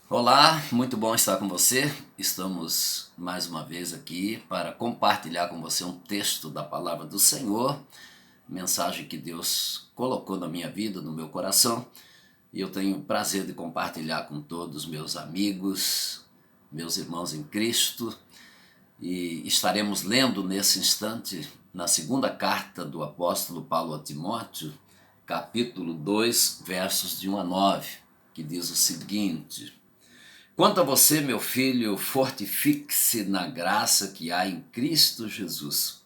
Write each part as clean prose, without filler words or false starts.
Olá, muito bom estar com você. Estamos mais uma vez aqui para compartilhar com você um texto da palavra do Senhor, mensagem que Deus colocou na minha vida, no meu coração, e eu tenho o prazer de compartilhar com todos meus amigos, meus irmãos em Cristo, e estaremos lendo nesse instante na segunda carta do apóstolo Paulo a Timóteo, capítulo 2, versos de 1 a 9, que diz o seguinte: Quanto a você, meu filho, fortifique-se na graça que há em Cristo Jesus.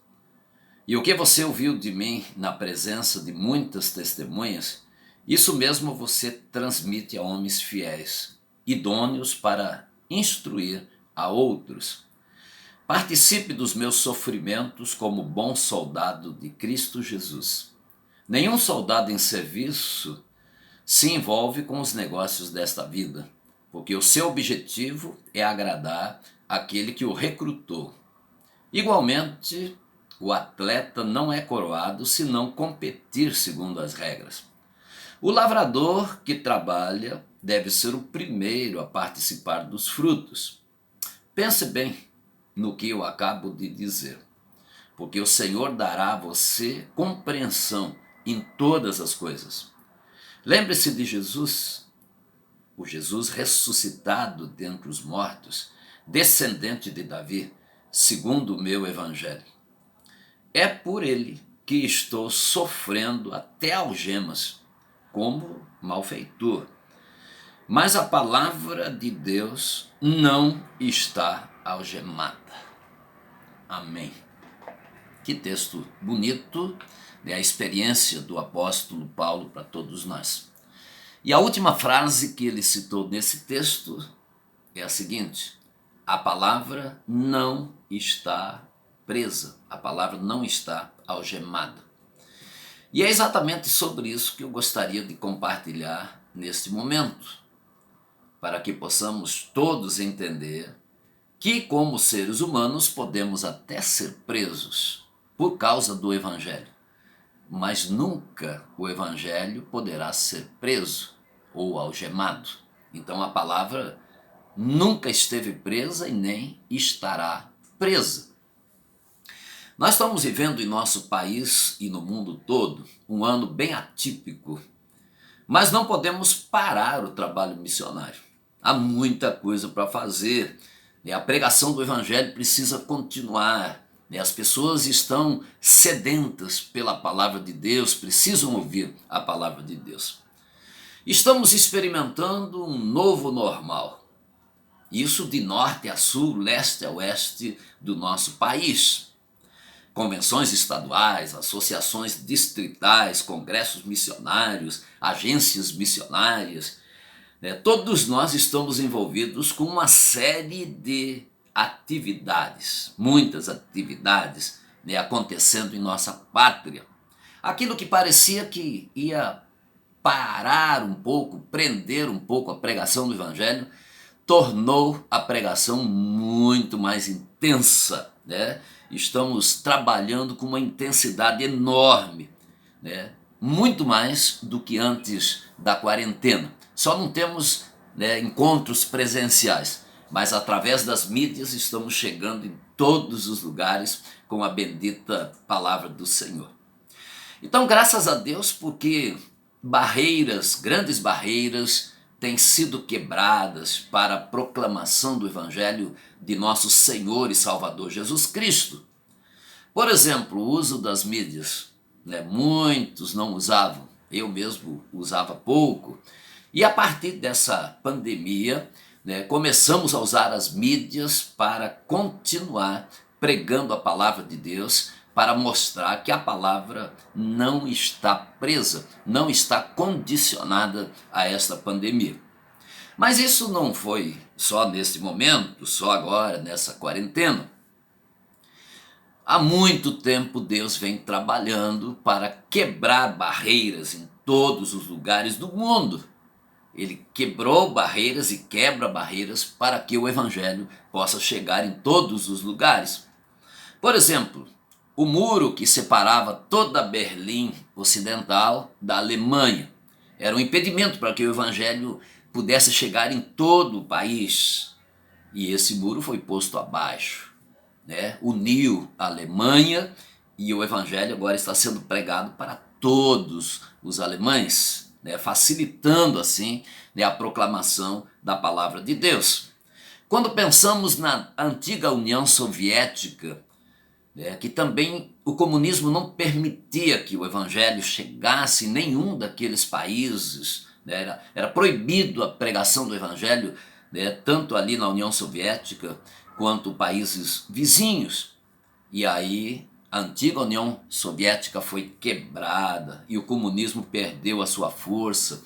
E o que você ouviu de mim na presença de muitas testemunhas, isso mesmo você transmite a homens fiéis, idôneos para instruir a outros. Participe dos meus sofrimentos como bom soldado de Cristo Jesus. Nenhum soldado em serviço se envolve com os negócios desta vida, porque o seu objetivo é agradar aquele que o recrutou. Igualmente, o atleta não é coroado se não competir segundo as regras. O lavrador que trabalha deve ser o primeiro a participar dos frutos. Pense bem no que eu acabo de dizer, porque o Senhor dará a você compreensão em todas as coisas. Lembre-se de Jesus, o Jesus ressuscitado dentre os mortos, descendente de Davi, segundo o meu evangelho. É por ele que estou sofrendo até algemas, como malfeitor. Mas a palavra de Deus não está algemada. Amém. Que texto bonito, é a experiência do apóstolo Paulo para todos nós. E a última frase que ele citou nesse texto é a seguinte: a palavra não está presa, a palavra não está algemada. E é exatamente sobre isso que eu gostaria de compartilhar neste momento, para que possamos todos entender que, como seres humanos, podemos até ser presos por causa do Evangelho, mas nunca o Evangelho poderá ser preso ou algemado. Então a palavra nunca esteve presa e nem estará presa. Nós estamos vivendo em nosso país e no mundo todo um ano bem atípico, mas não podemos parar o trabalho missionário. Há muita coisa para fazer. A pregação do Evangelho precisa continuar. As pessoas estão sedentas pela palavra de Deus, precisam ouvir a palavra de Deus. Estamos experimentando um novo normal. Isso de norte a sul, leste a oeste do nosso país. Convenções estaduais, associações distritais, congressos missionários, agências missionárias, todos nós estamos envolvidos com uma série de atividades, muitas atividades, acontecendo em nossa pátria. Aquilo que parecia que ia parar um pouco, prender um pouco a pregação do Evangelho, tornou a pregação muito mais intensa, Estamos trabalhando com uma intensidade enorme, muito mais do que antes da quarentena. Só não temos encontros presenciais, mas através das mídias estamos chegando em todos os lugares com a bendita palavra do Senhor. Então, graças a Deus, porque barreiras, grandes barreiras, têm sido quebradas para a proclamação do Evangelho de nosso Senhor e Salvador Jesus Cristo. Por exemplo, o uso das mídias. Muitos não usavam, eu mesmo usava pouco. E a partir dessa pandemia, começamos a usar as mídias para continuar pregando a palavra de Deus, para mostrar que a palavra não está presa, não está condicionada a esta pandemia. Mas isso não foi só nesse momento, só agora, nessa quarentena. Há muito tempo Deus vem trabalhando para quebrar barreiras em todos os lugares do mundo. Ele quebrou barreiras e quebra barreiras para que o Evangelho possa chegar em todos os lugares. Por exemplo, o muro que separava toda Berlim Ocidental da Alemanha, Era um impedimento para que o evangelho pudesse chegar em todo o país. E esse muro foi posto abaixo, né? Uniu a Alemanha e o evangelho agora está sendo pregado para todos os alemães, né? Facilitando assim, né, a proclamação da palavra de Deus. Quando pensamos na antiga União Soviética, que também o comunismo não permitia que o evangelho chegasse em nenhum daqueles países, né? Era proibido a pregação do evangelho, né, tanto ali na União Soviética quanto países vizinhos. E aí a antiga União Soviética foi quebrada e o comunismo perdeu a sua força.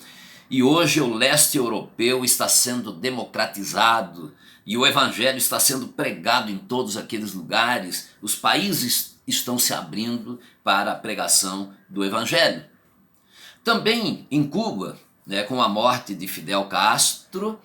E hoje o leste europeu está sendo democratizado e o evangelho está sendo pregado em todos aqueles lugares. Os países estão se abrindo para a pregação do evangelho. Também em Cuba, né, com a morte de Fidel Castro,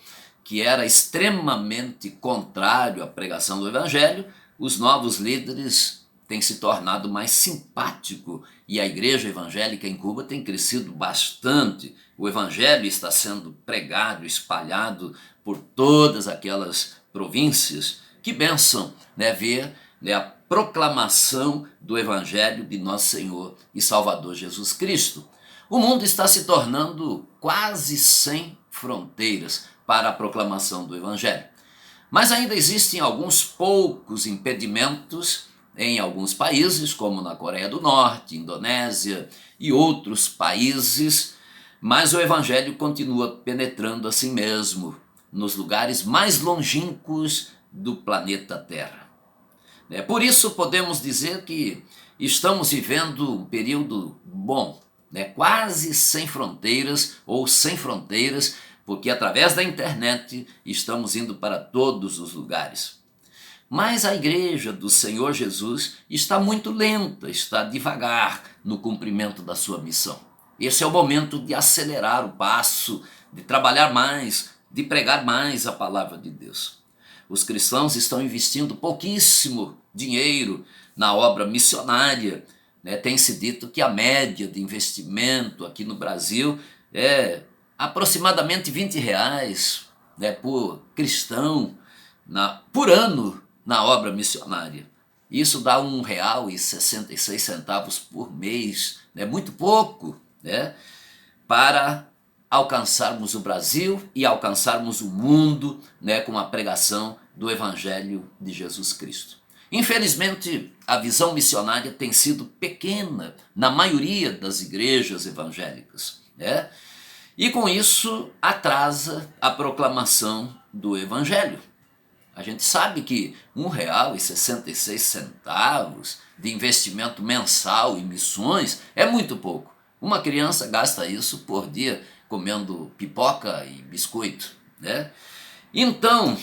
que era extremamente contrário à pregação do evangelho, os novos líderes têm se tornado mais simpáticos e a igreja evangélica em Cuba tem crescido bastante. O evangelho está sendo pregado, espalhado por todas aquelas províncias. Que bênção, né, ver, né, a proclamação do evangelho de nosso Senhor e Salvador Jesus Cristo. O mundo está se tornando quase sem fronteiras para a proclamação do evangelho. Mas ainda existem alguns poucos impedimentos em alguns países, como na Coreia do Norte, Indonésia e outros países, mas o evangelho continua penetrando assim mesmo nos lugares mais longínquos do planeta Terra. Por isso podemos dizer que estamos vivendo um período bom, quase sem fronteiras ou sem fronteiras, porque através da internet estamos indo para todos os lugares. Mas a igreja do Senhor Jesus está muito lenta, está devagar no cumprimento da sua missão. Esse é o momento de acelerar o passo, de trabalhar mais, de pregar mais a palavra de Deus. Os cristãos estão investindo pouquíssimo dinheiro na obra missionária. Tem-se dito que a média de investimento aqui no Brasil é aproximadamente R$ 20, por cristão por ano na obra missionária. Isso dá R$ 1,66 por mês, muito pouco, para alcançarmos o Brasil e alcançarmos o mundo, com a pregação do Evangelho de Jesus Cristo. Infelizmente, a visão missionária tem sido pequena na maioria das igrejas evangélicas, e com isso atrasa a proclamação do Evangelho. A gente sabe que R$ 1,66 de investimento mensal em missões é muito pouco. Uma criança gasta isso por dia comendo pipoca e biscoito, Então,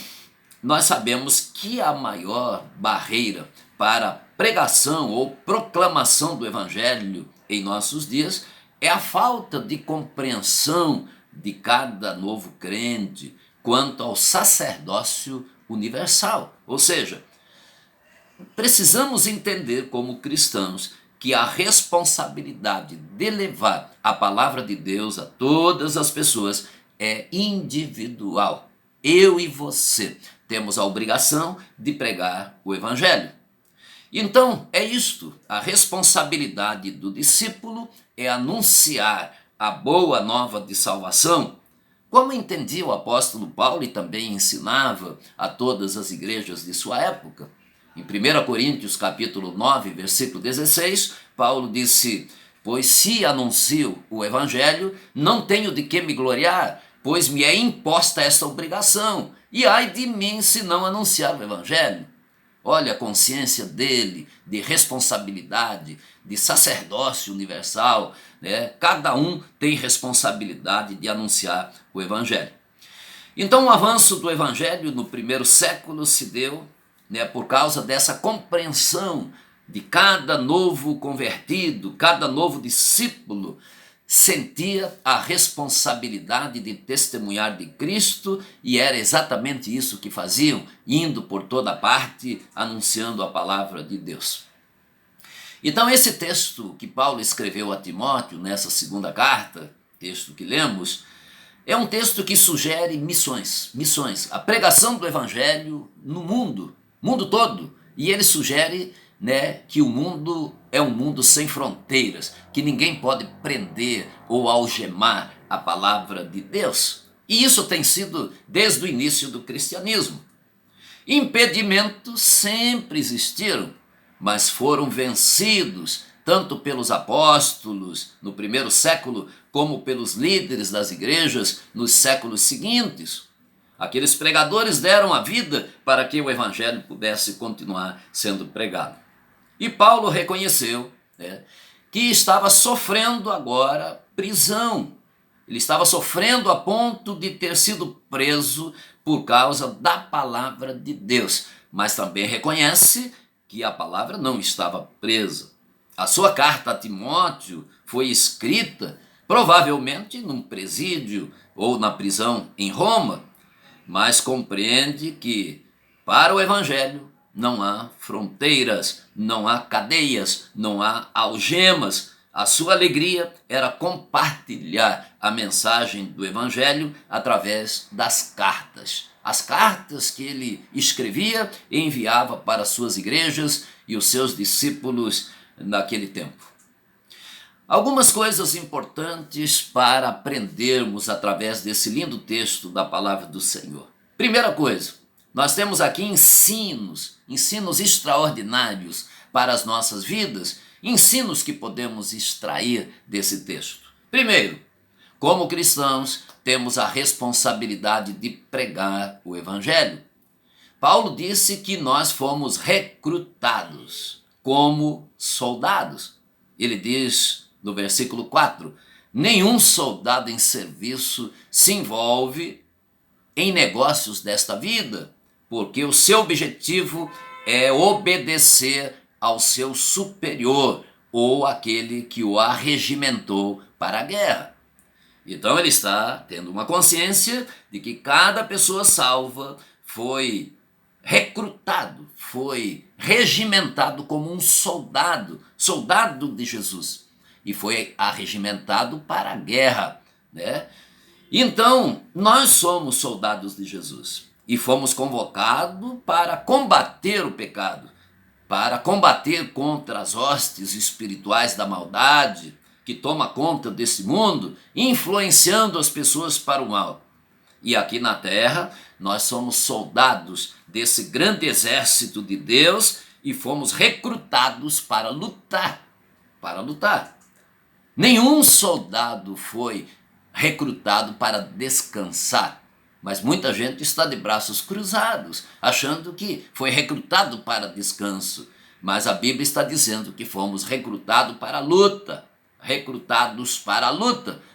nós sabemos que a maior barreira para a pregação ou proclamação do evangelho em nossos dias é a falta de compreensão de cada novo crente quanto ao sacerdócio universal. Ou seja, precisamos entender como cristãos que a responsabilidade de levar a palavra de Deus a todas as pessoas é individual. Eu e você temos a obrigação de pregar o evangelho. Então, é isto, a responsabilidade do discípulo é anunciar a boa nova de salvação, como entendia o apóstolo Paulo e também ensinava a todas as igrejas de sua época. Em 1 Coríntios capítulo 9, versículo 16, Paulo disse: pois se anuncio o evangelho, não tenho de que me gloriar, pois me é imposta esta obrigação, e ai de mim se não anunciar o evangelho. Olha a consciência dele de responsabilidade, de sacerdócio universal, Cada um tem responsabilidade de anunciar o evangelho. Então o avanço do evangelho no primeiro século se deu, por causa dessa compreensão de cada novo convertido, cada novo discípulo sentia a responsabilidade de testemunhar de Cristo, e era exatamente isso que faziam, indo por toda parte, anunciando a palavra de Deus. Então esse texto que Paulo escreveu a Timóteo, nessa segunda carta, texto que lemos, é um texto que sugere missões, a pregação do evangelho no mundo todo. E ele sugere, né, que o mundo é um mundo sem fronteiras, que ninguém pode prender ou algemar a palavra de Deus. E isso tem sido desde o início do cristianismo. Impedimentos sempre existiram, mas foram vencidos tanto pelos apóstolos no primeiro século, como pelos líderes das igrejas nos séculos seguintes. Aqueles pregadores deram a vida para que o evangelho pudesse continuar sendo pregado. E Paulo reconheceu, né, que estava sofrendo agora prisão. Ele estava sofrendo a ponto de ter sido preso por causa da palavra de Deus, mas também reconhece que a palavra não estava presa. A sua carta a Timóteo foi escrita provavelmente num presídio ou na prisão em Roma, mas compreende que para o evangelho não há fronteiras, não há cadeias, não há algemas. A sua alegria era compartilhar a mensagem do evangelho através das cartas. As cartas que ele escrevia e enviava para suas igrejas e os seus discípulos naquele tempo. Algumas coisas importantes para aprendermos através desse lindo texto da palavra do Senhor. Primeira coisa, nós temos aqui ensinos extraordinários para as nossas vidas, ensinos que podemos extrair desse texto. Primeiro, como cristãos, temos a responsabilidade de pregar o evangelho. Paulo disse que nós fomos recrutados como soldados. Ele diz no versículo 4, nenhum soldado em serviço se envolve em negócios desta vida, porque o seu objetivo é obedecer ao seu superior ou aquele que o arregimentou para a guerra. Então ele está tendo uma consciência de que cada pessoa salva foi recrutado, foi regimentado como um soldado de Jesus, e foi arregimentado para a guerra, né? Então, nós somos soldados de Jesus e fomos convocados para combater o pecado, para combater contra as hostes espirituais da maldade que toma conta desse mundo, influenciando as pessoas para o mal. E aqui na terra, nós somos soldados desse grande exército de Deus e fomos recrutados para lutar. Nenhum soldado foi recrutado para descansar, mas muita gente está de braços cruzados, achando que foi recrutado para descanso. Mas a Bíblia está dizendo que fomos recrutados para a luta.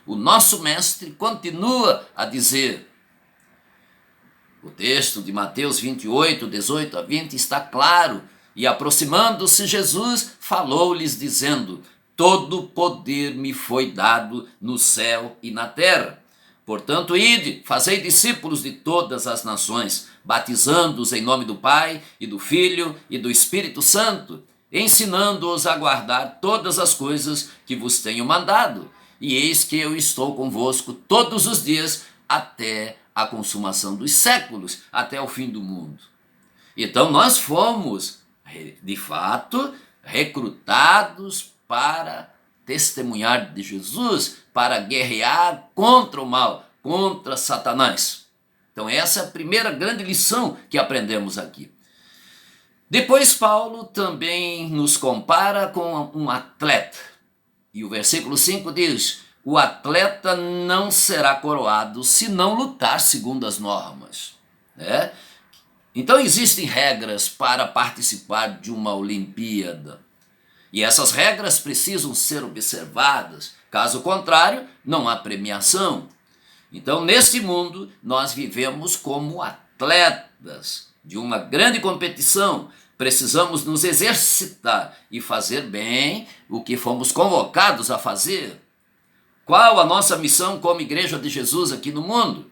O nosso mestre continua a dizer, o texto de Mateus 28, 18 a 20 está claro, e aproximando-se Jesus, falou-lhes dizendo, todo poder me foi dado no céu e na terra. Portanto, ide, fazei discípulos de todas as nações, batizando-os em nome do Pai, e do Filho, e do Espírito Santo, ensinando-os a guardar todas as coisas que vos tenho mandado. E eis que eu estou convosco todos os dias, até a consumação dos séculos, até o fim do mundo. Então nós fomos, de fato, recrutados para testemunhar de Jesus, para guerrear contra o mal, contra Satanás. Então essa é a primeira grande lição que aprendemos aqui. Depois Paulo também nos compara com um atleta. E o versículo 5 diz, o atleta não será coroado se não lutar segundo as normas, né? Então existem regras para participar de uma Olimpíada. E essas regras precisam ser observadas, caso contrário, não há premiação. Então, neste mundo, nós vivemos como atletas de uma grande competição. Precisamos nos exercitar e fazer bem o que fomos convocados a fazer. Qual a nossa missão como Igreja de Jesus aqui no mundo?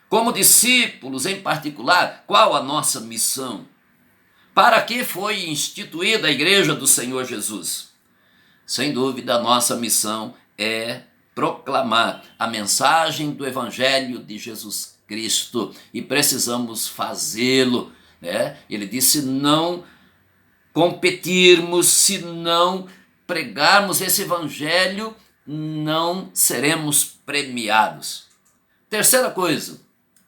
Como discípulos, em particular, qual a nossa missão? Para que foi instituída a Igreja do Senhor Jesus? Sem dúvida, a nossa missão é proclamar a mensagem do Evangelho de Jesus Cristo e precisamos fazê-lo, né? Ele disse: não competirmos, se não pregarmos esse Evangelho, não seremos premiados. Terceira coisa,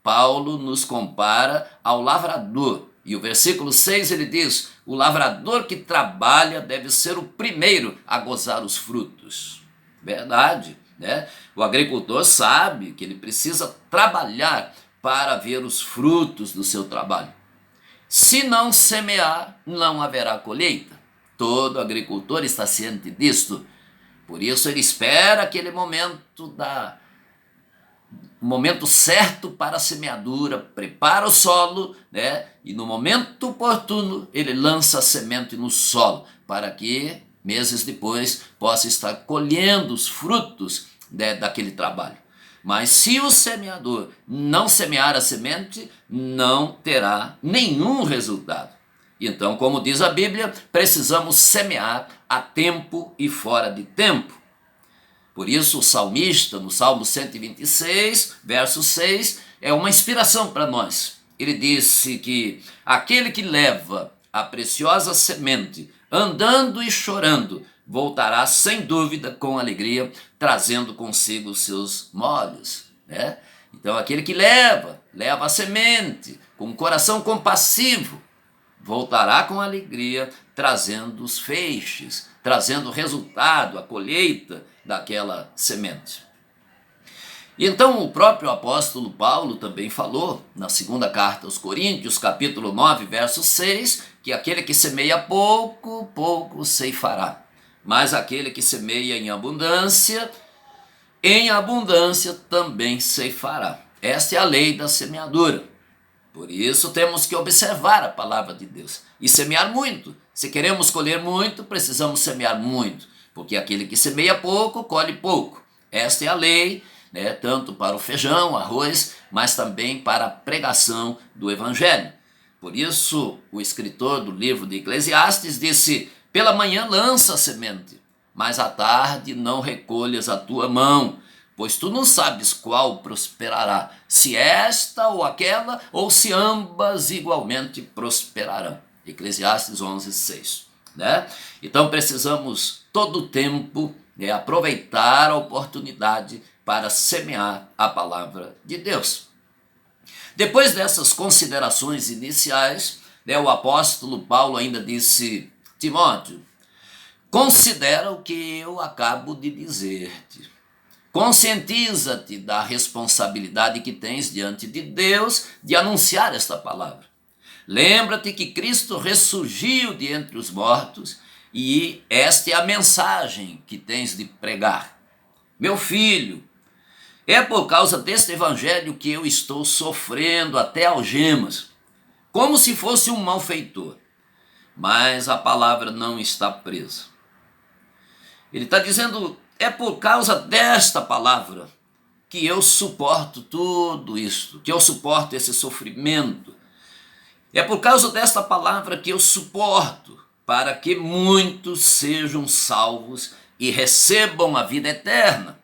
Paulo nos compara ao lavrador. E o versículo 6 ele diz: o lavrador que trabalha deve ser o primeiro a gozar os frutos. Verdade, né? O agricultor sabe que ele precisa trabalhar para ver os frutos do seu trabalho. Se não semear, não haverá colheita. Todo agricultor está ciente disto. Por isso ele espera aquele momento certo para a semeadura, prepara o solo, né? E no momento oportuno ele lança a semente no solo, para que meses depois possa estar colhendo os frutos, né, daquele trabalho. Mas se o semeador não semear a semente, não terá nenhum resultado. Então, como diz a Bíblia, precisamos semear a tempo e fora de tempo. Por isso, o salmista, no Salmo 126, verso 6, é uma inspiração para nós. Ele disse que aquele que leva a preciosa semente, andando e chorando, voltará sem dúvida com alegria, trazendo consigo os seus molhos, né? Então, aquele que leva a semente com um coração compassivo, voltará com alegria, trazendo os feixes, trazendo o resultado, a colheita daquela semente. Então, o próprio apóstolo Paulo também falou, na segunda carta aos Coríntios, capítulo 9, verso 6, que aquele que semeia pouco, pouco ceifará. Mas aquele que semeia em abundância também ceifará. Esta é a lei da semeadura. Por isso temos que observar a palavra de Deus e semear muito. Se queremos colher muito, precisamos semear muito, porque aquele que semeia pouco, colhe pouco. Esta é a lei, né, tanto para o feijão, arroz, mas também para a pregação do Evangelho. Por isso, o escritor do livro de Eclesiastes disse: pela manhã lança a semente, mas à tarde não recolhas a tua mão, pois tu não sabes qual prosperará, se esta ou aquela, ou se ambas igualmente prosperarão. Eclesiastes 11, 6. Né? Então precisamos todo o tempo, né, aproveitar a oportunidade para semear a palavra de Deus. Depois dessas considerações iniciais, né, o apóstolo Paulo ainda disse: Timóteo, considera o que eu acabo de dizer-te. Conscientiza-te da responsabilidade que tens diante de Deus de anunciar esta palavra. Lembra-te que Cristo ressurgiu de entre os mortos e esta é a mensagem que tens de pregar. Meu filho, é por causa deste evangelho que eu estou sofrendo até algemas, como se fosse um malfeitor. Mas a palavra não está presa. Ele está dizendo: é por causa desta palavra que eu suporto tudo isto, que eu suporto esse sofrimento. É por causa desta palavra que eu suporto, para que muitos sejam salvos e recebam a vida eterna.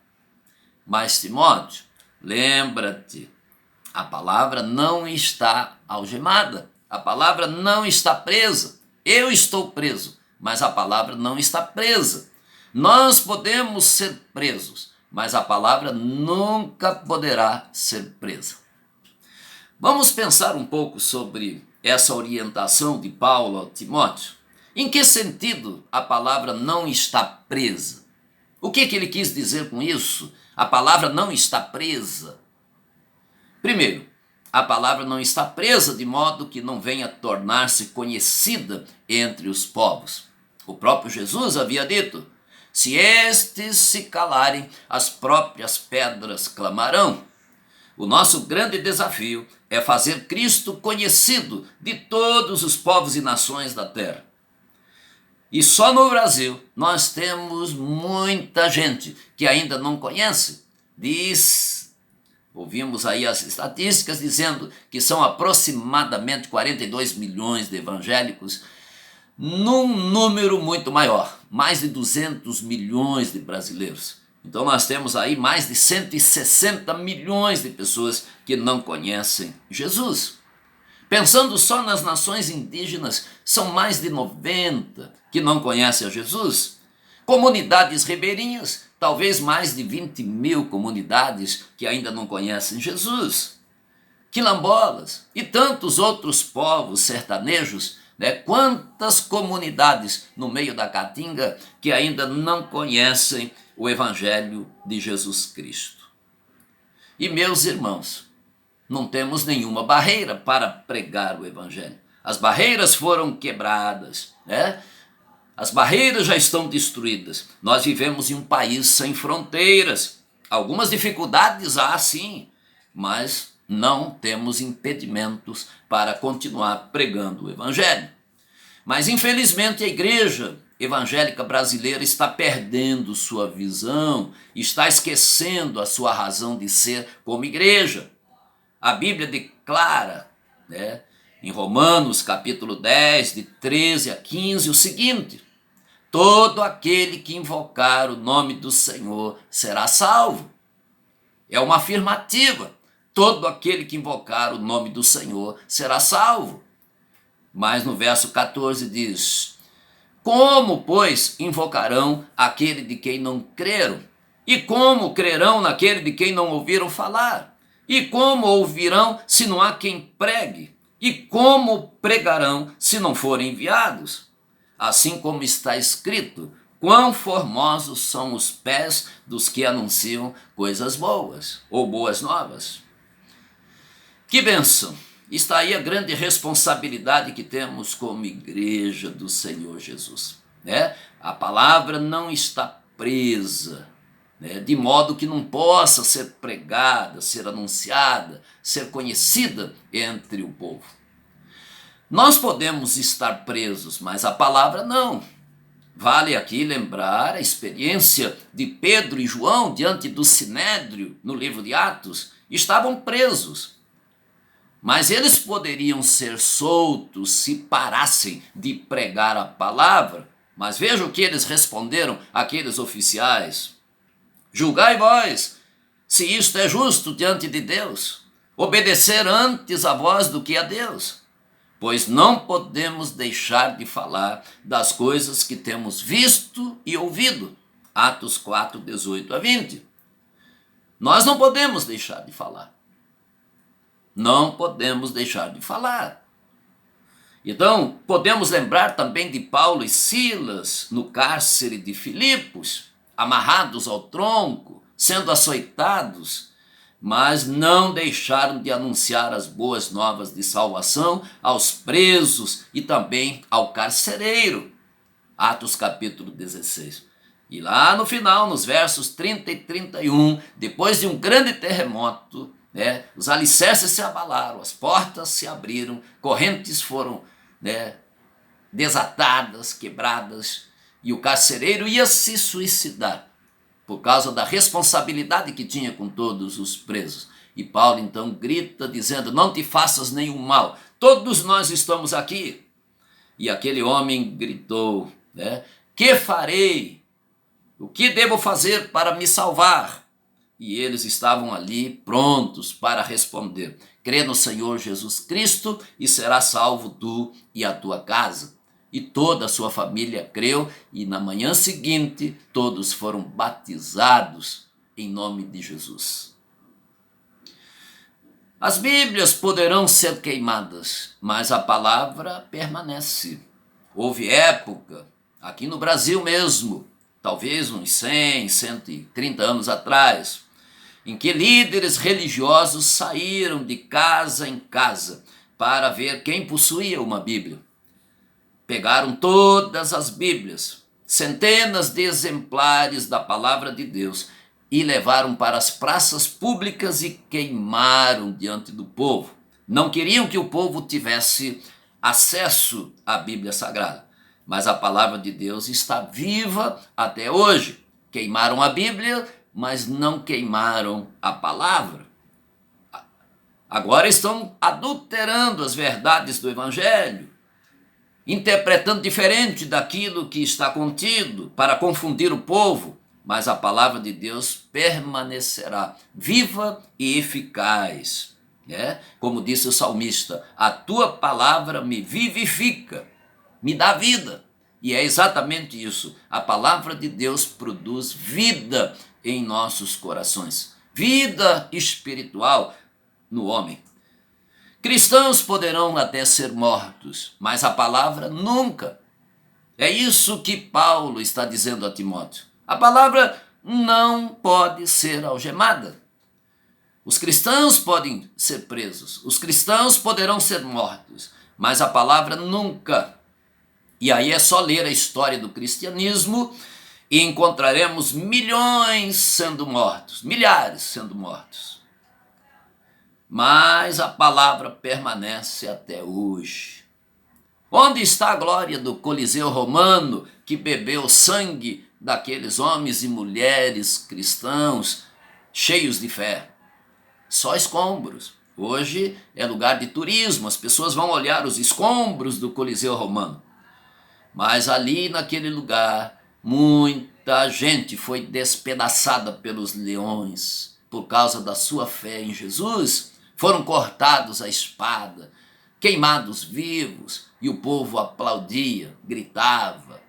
Mas, Timóteo, lembra-te, a palavra não está algemada, a palavra não está presa. Eu estou preso, mas a palavra não está presa. Nós podemos ser presos, mas a palavra nunca poderá ser presa. Vamos pensar um pouco sobre essa orientação de Paulo a Timóteo. Em que sentido a palavra não está presa? O que ele quis dizer com isso? A palavra não está presa. Primeiro, a palavra não está presa de modo que não venha tornar-se conhecida entre os povos. O próprio Jesus havia dito: se estes se calarem, as próprias pedras clamarão. O nosso grande desafio é fazer Cristo conhecido de todos os povos e nações da terra. E só no Brasil nós temos muita gente que ainda não conhece. Ouvimos aí as estatísticas dizendo que são aproximadamente 42 milhões de evangélicos, num número muito maior, mais de 200 milhões de brasileiros. Então nós temos aí mais de 160 milhões de pessoas que não conhecem Jesus. Pensando só nas nações indígenas, são mais de 90 que não conhecem a Jesus. Comunidades ribeirinhas, talvez mais de 20 mil comunidades que ainda não conhecem Jesus. Quilombolas e tantos outros povos sertanejos, né? Quantas comunidades no meio da caatinga que ainda não conhecem o Evangelho de Jesus Cristo. E meus irmãos, não temos nenhuma barreira para pregar o Evangelho. As barreiras foram quebradas, né? As barreiras já estão destruídas. Nós vivemos em um país sem fronteiras. Algumas dificuldades há sim, mas não temos impedimentos para continuar pregando o Evangelho. Mas infelizmente a igreja evangélica brasileira está perdendo sua visão, está esquecendo a sua razão de ser como igreja. A Bíblia declara, né, em Romanos capítulo 10, de 13 a 15, o seguinte: todo aquele que invocar o nome do Senhor será salvo. É uma afirmativa. Todo aquele que invocar o nome do Senhor será salvo. Mas no verso 14 diz: como, pois, invocarão aquele de quem não creram? E como crerão naquele de quem não ouviram falar? E como ouvirão se não há quem pregue? E como pregarão se não forem enviados? Assim como está escrito: quão formosos são os pés dos que anunciam coisas boas, ou boas novas. Que bênção! Está aí a grande responsabilidade que temos como igreja do Senhor Jesus, né? A palavra não está presa, né, de modo que não possa ser pregada, ser anunciada, ser conhecida entre o povo. Nós podemos estar presos, mas a palavra não. Vale aqui lembrar a experiência de Pedro e João diante do Sinédrio, no livro de Atos. Estavam presos, mas eles poderiam ser soltos se parassem de pregar a palavra. Mas veja o que eles responderam àqueles oficiais: julgai vós, se isto é justo diante de Deus, obedecer antes a vós do que a Deus, pois não podemos deixar de falar das coisas que temos visto e ouvido. Atos 4, 18 a 20. Nós não podemos deixar de falar. Não podemos deixar de falar. Então, podemos lembrar também de Paulo e Silas no cárcere de Filipos, amarrados ao tronco, sendo açoitados, mas não deixaram de anunciar as boas novas de salvação aos presos e também ao carcereiro. Atos capítulo 16. E lá no final, nos versos 30 e 31, depois de um grande terremoto, os alicerces se abalaram, as portas se abriram, correntes foram desatadas, quebradas, e o carcereiro ia se suicidar por causa da responsabilidade que tinha com todos os presos. E Paulo então grita dizendo: não te faças nenhum mal, todos nós estamos aqui. E aquele homem gritou, que farei? O que devo fazer para me salvar? E eles estavam ali prontos para responder: crê no Senhor Jesus Cristo e será salvo tu e a tua casa. E toda a sua família creu, e na manhã seguinte todos foram batizados em nome de Jesus. As Bíblias poderão ser queimadas, mas a palavra permanece. Houve época, aqui no Brasil mesmo, talvez uns 100, 130 anos atrás, em que líderes religiosos saíram de casa em casa para ver quem possuía uma Bíblia. Pegaram todas as Bíblias, centenas de exemplares da palavra de Deus, e levaram para as praças públicas e queimaram diante do povo. Não queriam que o povo tivesse acesso à Bíblia Sagrada, mas a palavra de Deus está viva até hoje. Queimaram a Bíblia, mas não queimaram a palavra. Agora estão adulterando as verdades do Evangelho, interpretando diferente daquilo que está contido para confundir o povo. mas a palavra de Deus permanecerá viva e eficaz. Como disse o salmista, a tua palavra me vivifica, me dá vida. E é exatamente isso, a palavra de Deus produz vida em nossos corações, vida espiritual no homem. Cristãos poderão até ser mortos, mas a palavra nunca. É isso que Paulo está dizendo a Timóteo. A palavra não pode ser algemada. Os cristãos podem ser presos, os cristãos poderão ser mortos, mas a palavra nunca. E aí é só ler a história do cristianismo e encontraremos milhões sendo mortos, milhares sendo mortos. Mas a palavra permanece até hoje. Onde está a glória do Coliseu Romano que bebeu sangue daqueles homens e mulheres cristãos cheios de fé? Só escombros. Hoje é lugar de turismo, as pessoas vão olhar os escombros do Coliseu Romano. Mas ali naquele lugar, muita gente foi despedaçada pelos leões por causa da sua fé em Jesus. Foram cortados à espada, queimados vivos, e o povo aplaudia, gritava.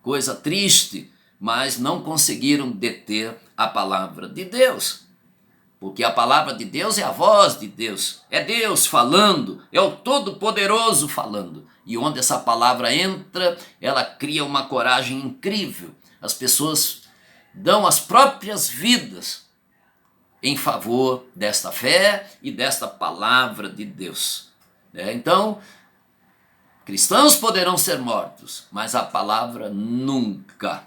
Coisa triste, mas não conseguiram deter a palavra de Deus. Porque a palavra de Deus é a voz de Deus, é Deus falando, é o Todo-Poderoso falando. E onde essa palavra entra, ela cria uma coragem incrível. As pessoas dão as próprias vidas em favor desta fé e desta palavra de Deus. Então, cristãos poderão ser mortos, mas a palavra nunca.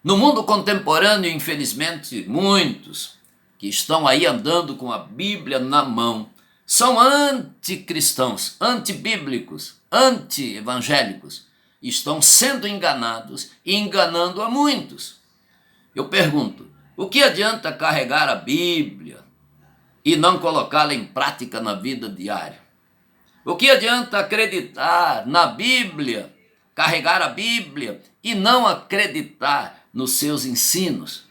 No mundo contemporâneo, infelizmente, muitos que estão aí andando com a Bíblia na mão são anticristãos, antibíblicos, anti-evangélicos. Estão sendo enganados e enganando a muitos. Eu pergunto, o que adianta carregar a Bíblia e não colocá-la em prática na vida diária? O que adianta acreditar na Bíblia, carregar a Bíblia e não acreditar nos seus ensinos?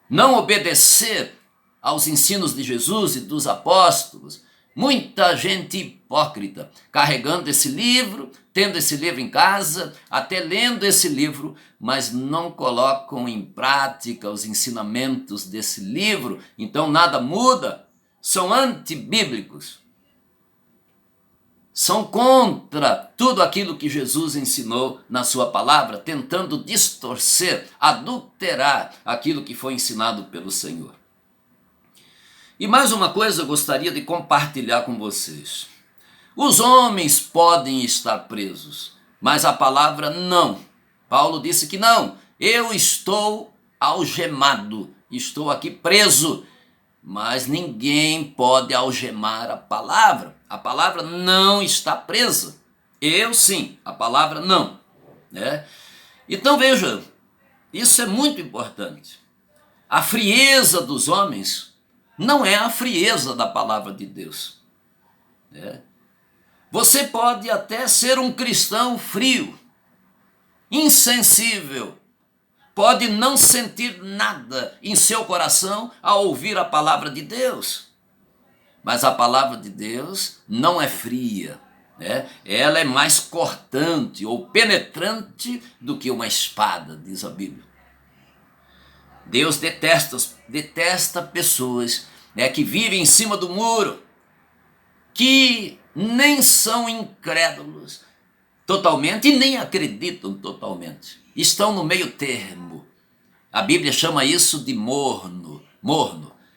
Não obedecer aos ensinos de Jesus e dos apóstolos? Muita gente hipócrita, carregando esse livro, tendo esse livro em casa, até lendo esse livro, mas não colocam em prática os ensinamentos desse livro, então nada muda, são antibíblicos. São contra tudo aquilo que Jesus ensinou na sua palavra, tentando distorcer, adulterar aquilo que foi ensinado pelo Senhor. E mais uma coisa eu gostaria de compartilhar com vocês. Os homens podem estar presos, mas a palavra não. Paulo disse que não, eu estou algemado, estou aqui preso, mas ninguém pode algemar a palavra. A palavra não está presa. Eu sim, a palavra não. Então veja, isso é muito importante. A frieza dos homens não é a frieza da palavra de Deus. Você pode até ser um cristão frio, insensível, pode não sentir nada em seu coração ao ouvir a palavra de Deus. Mas a palavra de Deus não é fria, ela é mais cortante ou penetrante do que uma espada, diz a Bíblia. Deus detesta pessoas que vivem em cima do muro, que nem são incrédulos totalmente e nem acreditam totalmente. Estão no meio termo. A Bíblia chama isso de morno.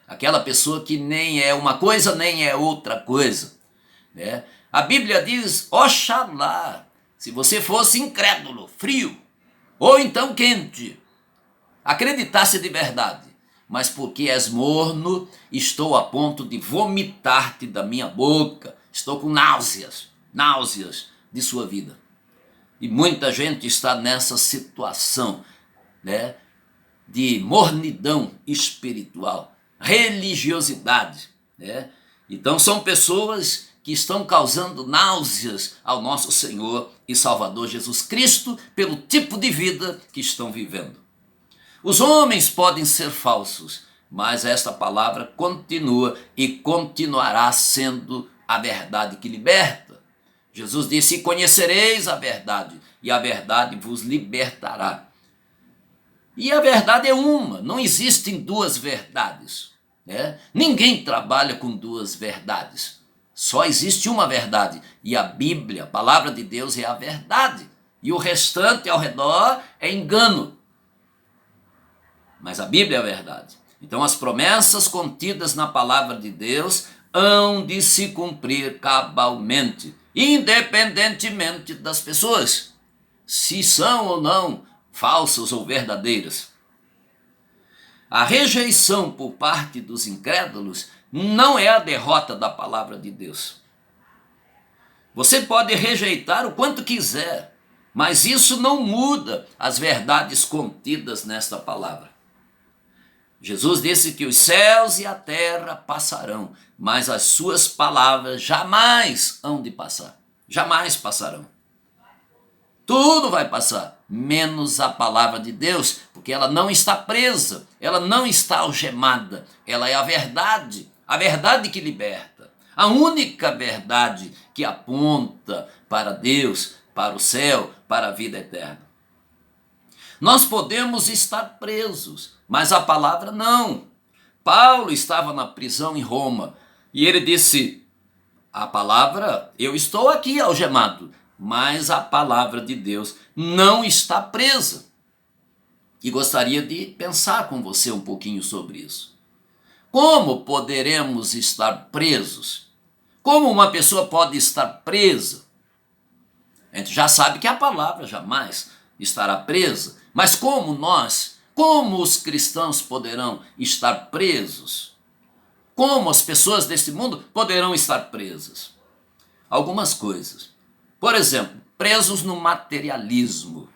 Aquela pessoa que nem é uma coisa, nem é outra coisa. A Bíblia diz, oxalá, se você fosse incrédulo, frio, ou então quente, acreditasse de verdade, mas porque és morno, estou a ponto de vomitar-te da minha boca, estou com náuseas de sua vida. E muita gente está nessa situação, de mornidão espiritual, religiosidade. Então são pessoas que estão causando náuseas ao nosso Senhor e Salvador Jesus Cristo pelo tipo de vida que estão vivendo. Os homens podem ser falsos, mas esta palavra continua e continuará sendo a verdade que liberta. Jesus disse: conhecereis a verdade, e a verdade vos libertará. E a verdade é uma, não existem duas verdades, né? Ninguém trabalha com duas verdades. Só existe uma verdade, e a Bíblia, a palavra de Deus, é a verdade. E o restante ao redor é engano. Mas a Bíblia é a verdade. Então as promessas contidas na palavra de Deus hão de se cumprir cabalmente, independentemente das pessoas, se são ou não falsas ou verdadeiras. A rejeição por parte dos incrédulos não é a derrota da palavra de Deus. Você pode rejeitar o quanto quiser, mas isso não muda as verdades contidas nesta palavra. Jesus disse que os céus e a terra passarão, mas as suas palavras jamais hão de passar. Jamais passarão. Tudo vai passar, menos a palavra de Deus, porque ela não está presa, ela não está algemada, ela é a verdade que liberta, a única verdade que aponta para Deus, para o céu, para a vida eterna. Nós podemos estar presos, mas a palavra não. Paulo estava na prisão em Roma e ele disse: a palavra, eu estou aqui algemado, mas a palavra de Deus não está presa. E gostaria de pensar com você um pouquinho sobre isso. Como poderemos estar presos? Como uma pessoa pode estar presa? A gente já sabe que a palavra jamais estará presa, mas como os cristãos poderão estar presos? Como as pessoas deste mundo poderão estar presas? Algumas coisas. Por exemplo, presos no materialismo.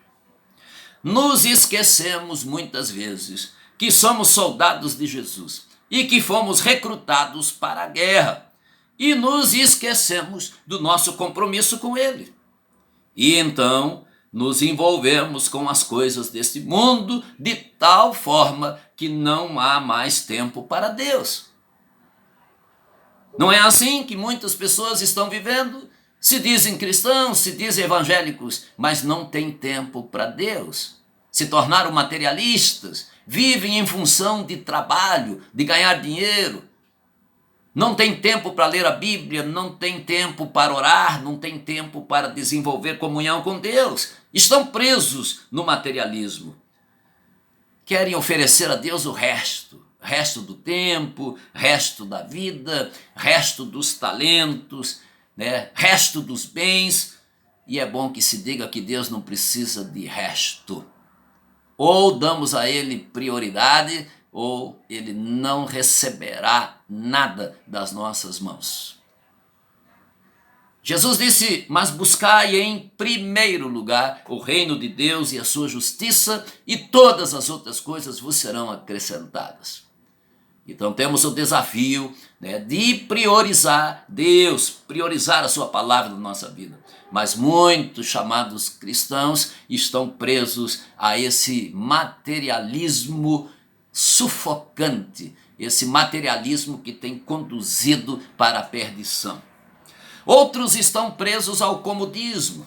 Nos esquecemos muitas vezes que somos soldados de Jesus e que fomos recrutados para a guerra. E nos esquecemos do nosso compromisso com Ele. E então nos envolvemos com as coisas deste mundo de tal forma que não há mais tempo para Deus. Não é assim que muitas pessoas estão vivendo? Se dizem cristãos, se dizem evangélicos, mas não têm tempo para Deus. Se tornaram materialistas, vivem em função de trabalho, de ganhar dinheiro. Não tem tempo para ler a Bíblia, não tem tempo para orar, não tem tempo para desenvolver comunhão com Deus. Estão presos no materialismo. Querem oferecer a Deus o resto do tempo, resto da vida, resto dos talentos, né? Resto dos bens. E é bom que se diga que Deus não precisa de resto. Ou damos a Ele prioridade, ou Ele não receberá nada das nossas mãos. Jesus disse: mas buscai em primeiro lugar o reino de Deus e a sua justiça, e todas as outras coisas vos serão acrescentadas. Então temos o desafio, né, de priorizar Deus, priorizar a sua palavra na nossa vida. Mas muitos chamados cristãos estão presos a esse materialismo sufocante, esse materialismo que tem conduzido para a perdição. Outros estão presos ao comodismo.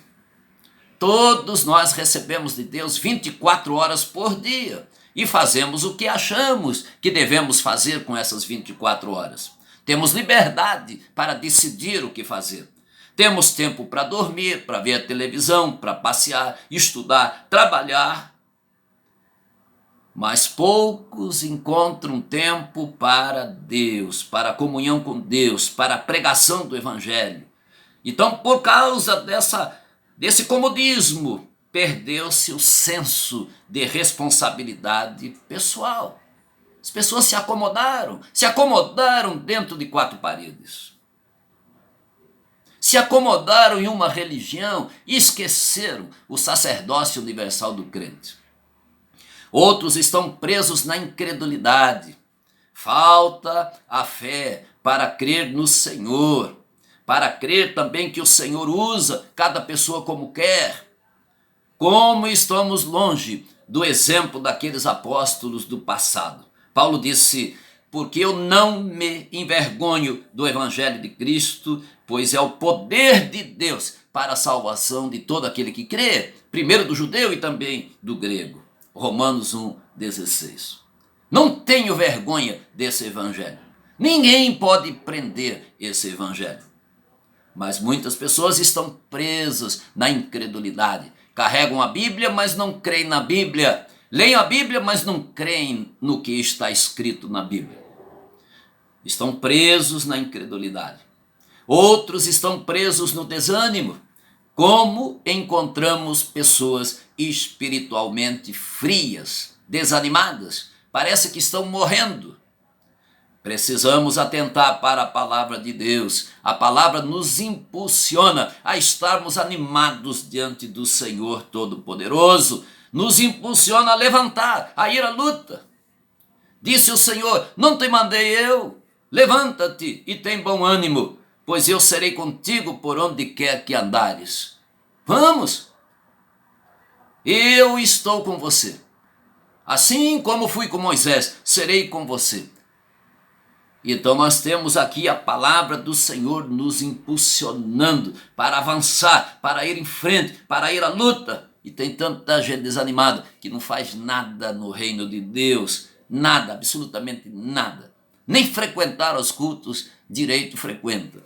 Todos nós recebemos de Deus 24 horas por dia e fazemos o que achamos que devemos fazer com essas 24 horas. Temos liberdade para decidir o que fazer. Temos tempo para dormir, para ver a televisão, para passear, estudar, trabalhar. Mas poucos encontram tempo para Deus, para a comunhão com Deus, para a pregação do Evangelho. Então, por causa desse comodismo, perdeu-se o senso de responsabilidade pessoal. As pessoas se acomodaram dentro de quatro paredes. Se acomodaram em uma religião e esqueceram o sacerdócio universal do crente. Outros estão presos na incredulidade. Falta a fé para crer no Senhor, para crer também que o Senhor usa cada pessoa como quer. Como estamos longe do exemplo daqueles apóstolos do passado. Paulo disse: porque eu não me envergonho do evangelho de Cristo, pois é o poder de Deus para a salvação de todo aquele que crê, primeiro do judeu e também do grego. Romanos 1,16. Não tenho vergonha desse evangelho. Ninguém pode prender esse evangelho. Mas muitas pessoas estão presas na incredulidade. Carregam a Bíblia, mas não creem na Bíblia. Leem a Bíblia, mas não creem no que está escrito na Bíblia. Estão presos na incredulidade. Outros estão presos no desânimo. Como encontramos pessoas espiritualmente frias, desanimadas, parece que estão morrendo. Precisamos atentar para a palavra de Deus. A palavra nos impulsiona a estarmos animados diante do Senhor Todo-Poderoso. Nos impulsiona a levantar, a ir à luta. Disse o Senhor: não te mandei eu? Levanta-te e tem bom ânimo, pois eu serei contigo por onde quer que andares. Vamos! Eu estou com você. Assim como fui com Moisés, serei com você. Então nós temos aqui a palavra do Senhor nos impulsionando para avançar, para ir em frente, para ir à luta. E tem tanta gente desanimada que não faz nada no reino de Deus, nada, absolutamente nada. Nem frequentar os cultos direito frequenta.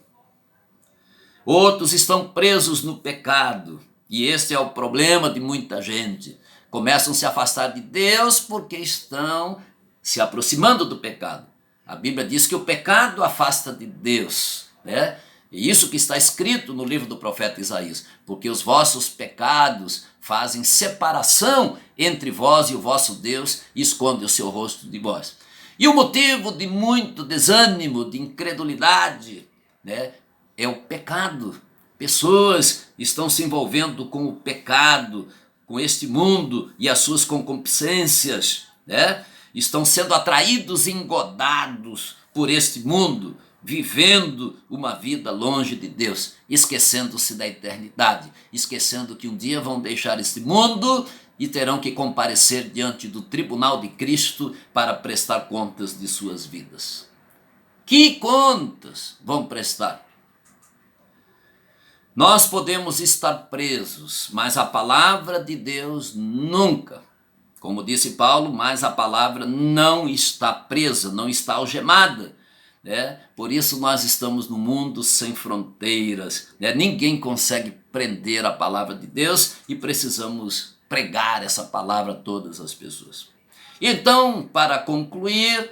Outros estão presos no pecado, e este é o problema de muita gente. Começam a se afastar de Deus porque estão se aproximando do pecado. A Bíblia diz que o pecado afasta de Deus, né? E isso que está escrito no livro do profeta Isaías: porque os vossos pecados fazem separação entre vós e o vosso Deus, e esconde o seu rosto de vós. E o motivo de muito desânimo, de incredulidade, né, é o pecado. Pessoas estão se envolvendo com o pecado, com este mundo e as suas concupiscências, né? Estão sendo atraídos e engodados por este mundo, vivendo uma vida longe de Deus, esquecendo-se da eternidade, esquecendo que um dia vão deixar este mundo e terão que comparecer diante do tribunal de Cristo para prestar contas de suas vidas. Que contas vão prestar? Nós podemos estar presos, mas a palavra de Deus nunca. Como disse Paulo, mas a palavra não está presa, não está algemada. Né? Por isso nós estamos no mundo sem fronteiras. Né? Ninguém consegue prender a palavra de Deus e precisamos pregar essa palavra a todas as pessoas. Então, para concluir,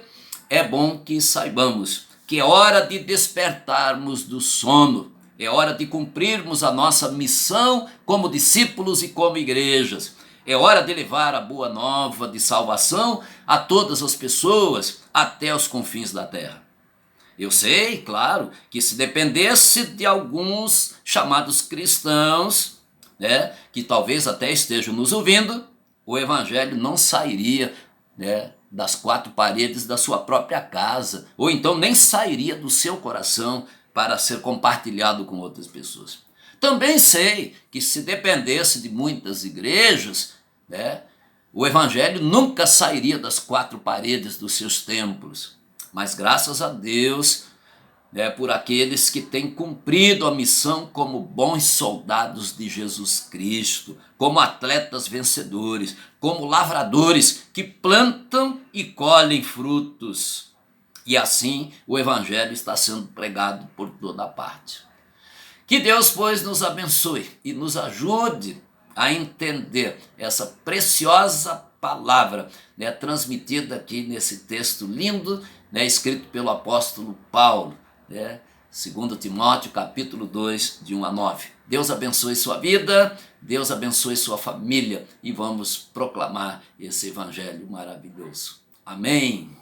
é bom que saibamos que é hora de despertarmos do sono. É hora de cumprirmos a nossa missão como discípulos e como igrejas. É hora de levar a boa nova de salvação a todas as pessoas até os confins da terra. Eu sei, claro, que se dependesse de alguns chamados cristãos, né, que talvez até estejam nos ouvindo, o evangelho não sairia, né, das quatro paredes da sua própria casa, ou então nem sairia do seu coração para ser compartilhado com outras pessoas. Também sei que se dependesse de muitas igrejas, né, o evangelho nunca sairia das quatro paredes dos seus templos. Mas graças a Deus, né, por aqueles que têm cumprido a missão como bons soldados de Jesus Cristo, como atletas vencedores, como lavradores que plantam e colhem frutos. E assim o evangelho está sendo pregado por toda parte. Que Deus, pois, nos abençoe e nos ajude a entender essa preciosa palavra, né, transmitida aqui nesse texto lindo, né, escrito pelo apóstolo Paulo, né, 2 Timóteo capítulo 2, de 1 a 9. Deus abençoe sua vida, Deus abençoe sua família e vamos proclamar esse evangelho maravilhoso. Amém.